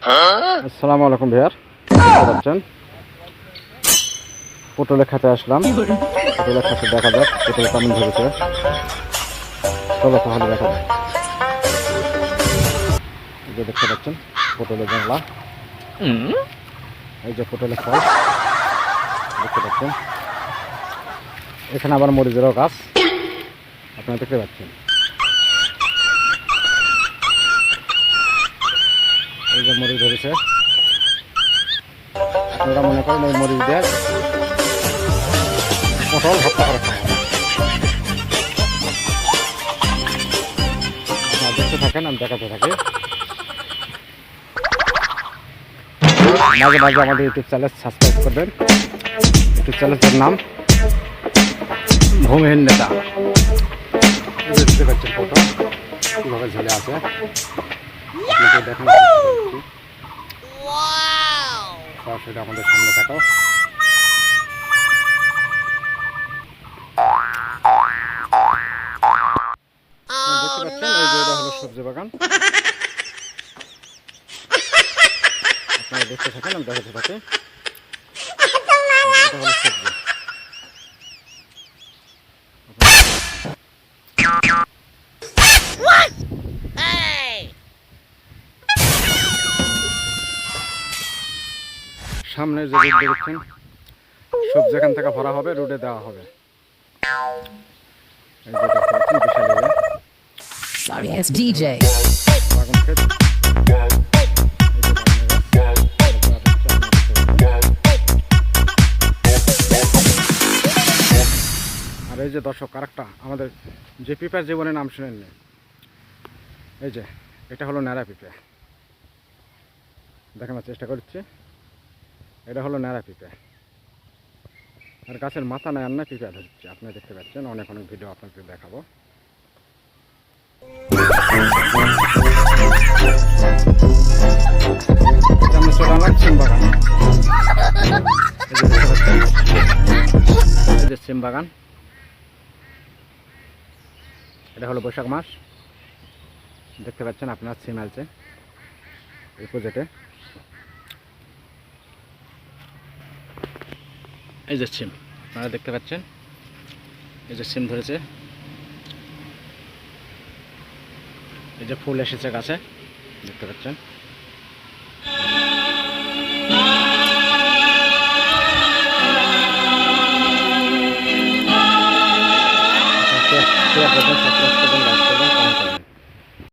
আসসালামু আলাইকুম ভাইয়ার, পাচ্ছেন পটলের খাতে আসলাম। পটলের খাতে দেখা যাক পটল কেমন ধরেছে। চলো তাহলে দেখা যাক। এই যে দেখতে পাচ্ছেন পটলের জানলা, এই যে পটলের ফল দেখতে পাচ্ছেন। এখানে আবার মরিচেরও গাছ আপনারা দেখতে পাচ্ছেন। এই যে মরিচ ধরেছে, আপনারা মনে করেন এই মরিচ দিয়ে পটল ভর্তা করে খাওয়া। আপনারা দেখতে থাকেন, আমি দেখাতে থাকি। মাঝে মাঝে আমাদের ইউটিউব চ্যানেল সাবস্ক্রাইব করবেন। ইউটিউব চ্যানেলের নাম ভূমিহীন নেতা। দেখতে পাচ্ছেন পটল কীভাবে ঝুলে আছে, আপনাকে দেখেন সরাসরি আমাদের সামনে থাকো। দেখতে পাচ্ছেন এই যে এটা হলো সবজি বাগান। আপনারা দেখতে থাকেন, আমি দেখাতে থাকি। এটা হলো সবজি। সামনের যে রোড দেখছেন, সবজি এখান থেকে ভরা হবে, রোডে দেওয়া হবে। এই যে দেখতে পাচ্ছেন বিশাল এরিয়া। Sorry, it's DJ. বাগান ক্ষেত। আর এই যে দর্শক আরেকটা আমাদের যে পিঁপড়ার জীবনের নাম শুনেননি, এই যে এটা হলো ন্যাড়া পিঁপড়া। দেখানোর চেষ্টা করছি, এটা হলো ন্যাড়া পিঁপড়া। আর গাছের মাথা নেয় না পিঁপড়া ধরছে, আপনারা দেখতে পাচ্ছেন। অনেক অনেক ভিডিও আপনাদের দেখাবো। আমরা চলে আসলাম সিম বাগান। এই যে সিম বাগান, এটা হলো বৈশাখ মাস। দেখতে পাচ্ছেন আপনার সিম আলছে এই প্রজেক্টে। এই যে সিম আপনারা দেখতে পাচ্ছেন, এই যে সিম ধরেছে, এই যে ফুল এসেছে গাছে দেখতে পাচ্ছেন।